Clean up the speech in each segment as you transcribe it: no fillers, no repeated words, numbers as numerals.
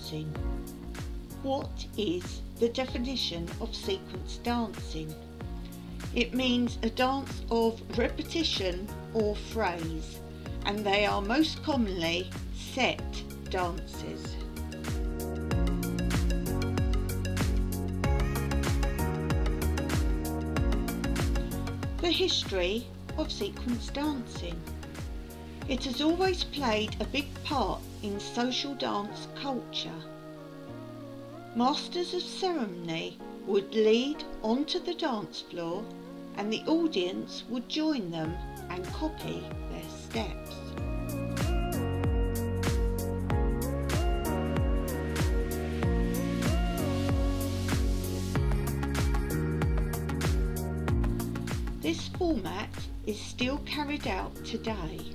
dancing. What is the definition of sequence dancing? It means a dance of repetition or phrase, and they are most commonly set dances. The history of sequence dancing. It has always played a big part in social dance culture. Masters of ceremony would lead onto the dance floor, and the audience would join them and copy their steps. This format is still carried out today.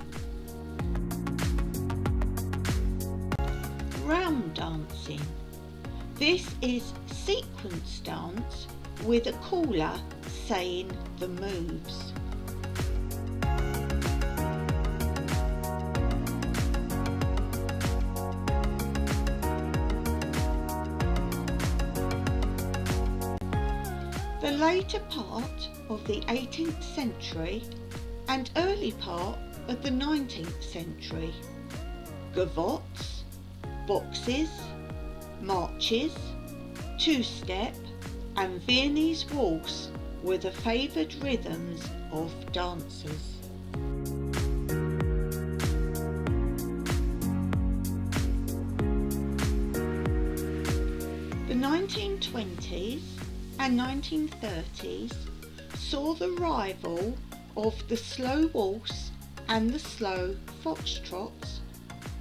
Round dancing. This is sequence dance with a caller saying the moves. The later part of the 18th century and early part of the 19th century, gavottes, boxes, marches, two-step and Viennese waltz were the favoured rhythms of dancers. The 1920s and 1930s saw the arrival of the slow waltz and the slow foxtrots,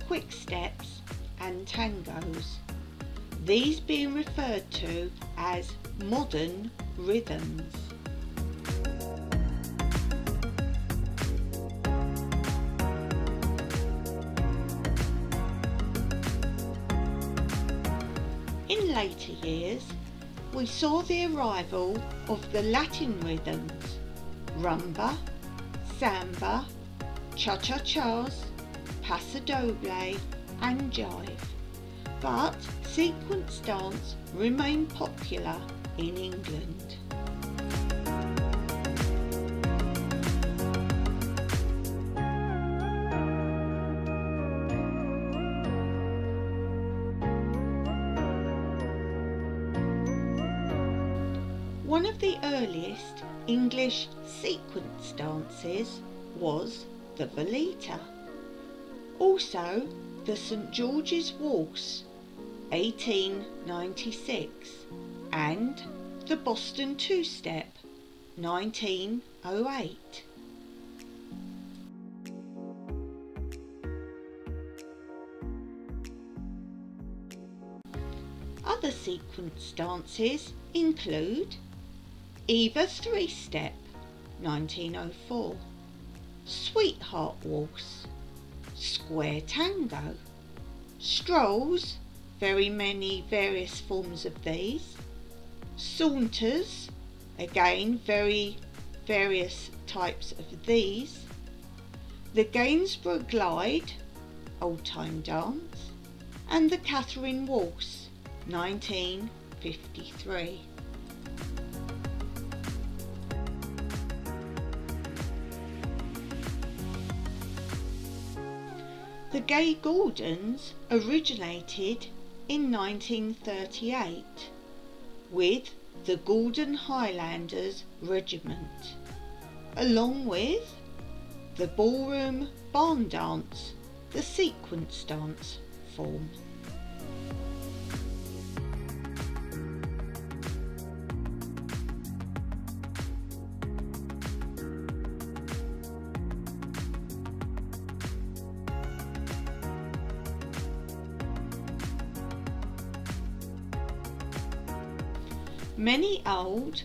quick steps and tangos, these being referred to as modern rhythms. In later years, we saw the arrival of the Latin rhythms, rumba, samba, cha-cha-chas, paso doble and jive, but sequence dance remained popular in England. One of the earliest English sequence dances was the Volita, also the St George's Waltz 1896 and the Boston Two-Step 1908. Other sequence dances include Eva Three-Step 1904, Sweetheart Waltz, Square Tango, Strolls, very many various forms of these, Saunters, again very various types of these, the Gainsborough Glide, old-time dance, and the Catherine Waltz 1953. The Gay Gordons originated in 1938 with the Gordon Highlanders Regiment, along with the ballroom barn dance, the sequence dance form. Many old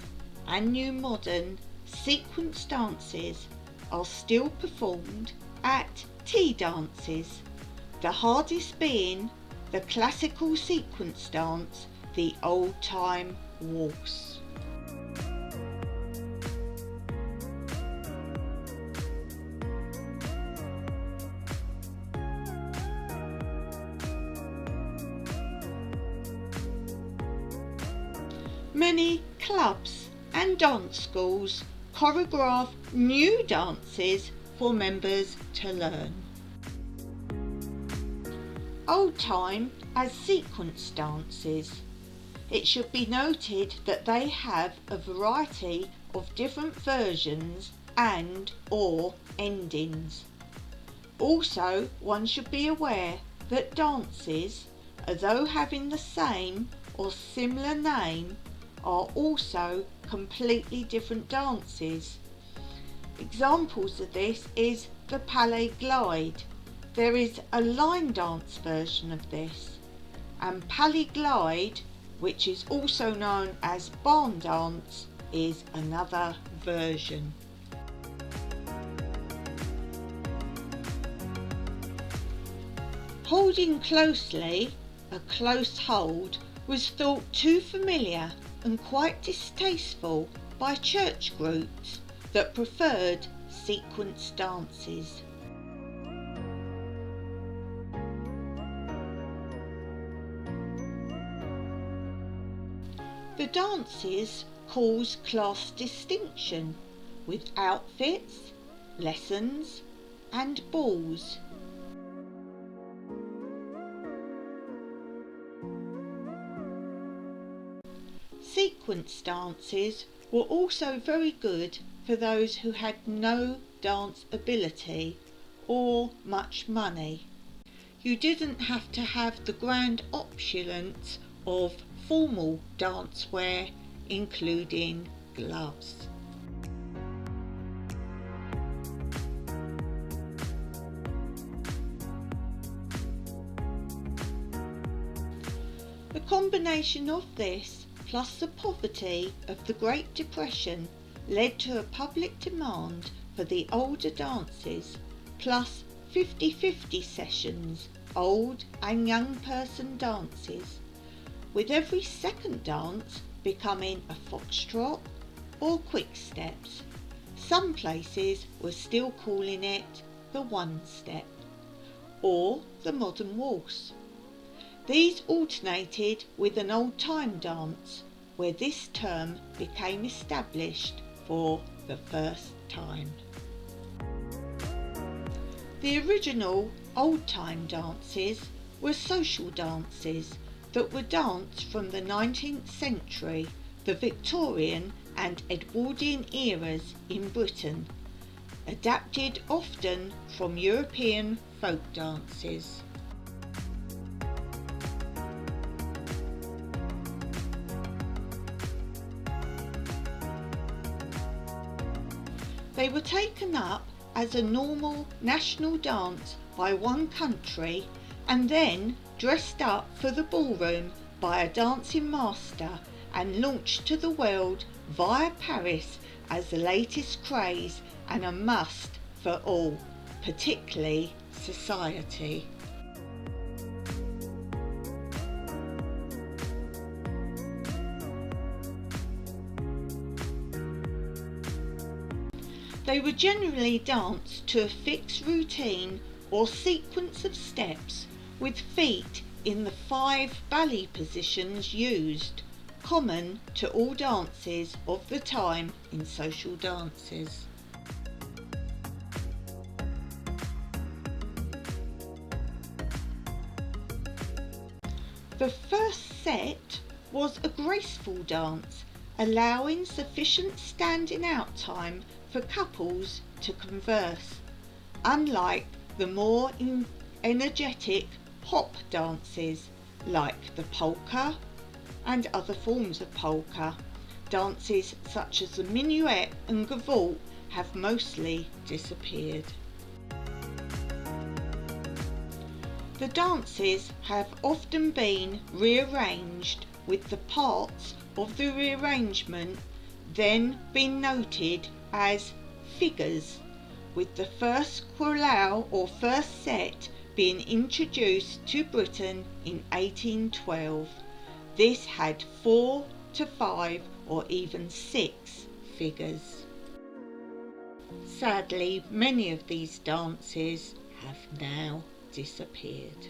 and new modern sequence dances are still performed at tea dances, the hardest being the classical sequence dance, the old-time waltz. Many clubs and dance schools choreograph new dances for members to learn. Old Time as sequence dances. It should be noted that they have a variety of different versions and or endings. Also, one should be aware that dances, although having the same or similar name, are also completely different dances. Examples of this is the Palais Glide. There is a line dance version of this, and Palais Glide, which is also known as barn dance, is another version. Holding closely, a close hold, was thought too familiar and quite distasteful by church groups that preferred sequence dances. The dances cause class distinction with outfits, lessons and balls. Sequence dances were also very good for those who had no dance ability or much money. You didn't have to have the grand opulence of formal dancewear, including gloves. The combination of this plus the poverty of the Great Depression led to a public demand for the older dances, plus 50-50 sessions, old and young person dances, with every second dance becoming a foxtrot or quick steps. Some places were still calling it the one step or the modern waltz. These alternated with an old time dance, where this term became established for the first time. The original old time dances were social dances that were danced from the 19th century, the Victorian and Edwardian eras in Britain, adapted often from European folk dances. They were taken up as a normal national dance by one country and then dressed up for the ballroom by a dancing master and launched to the world via Paris as the latest craze and a must for all, particularly society. They were generally danced to a fixed routine or sequence of steps with feet in the 5 ballet positions used, common to all dances of the time in social dances. The first set was a graceful dance, allowing sufficient standing out time for couples to converse, unlike the more energetic hop dances like the polka and other forms of polka. Dances such as the minuet and gavotte have mostly disappeared. The dances have often been rearranged, with the parts of the rearrangement then been noted as figures, with the first quolao or first set being introduced to Britain in 1812. This had 4 to 5 or even 6 figures. Sadly, many of these dances have now disappeared.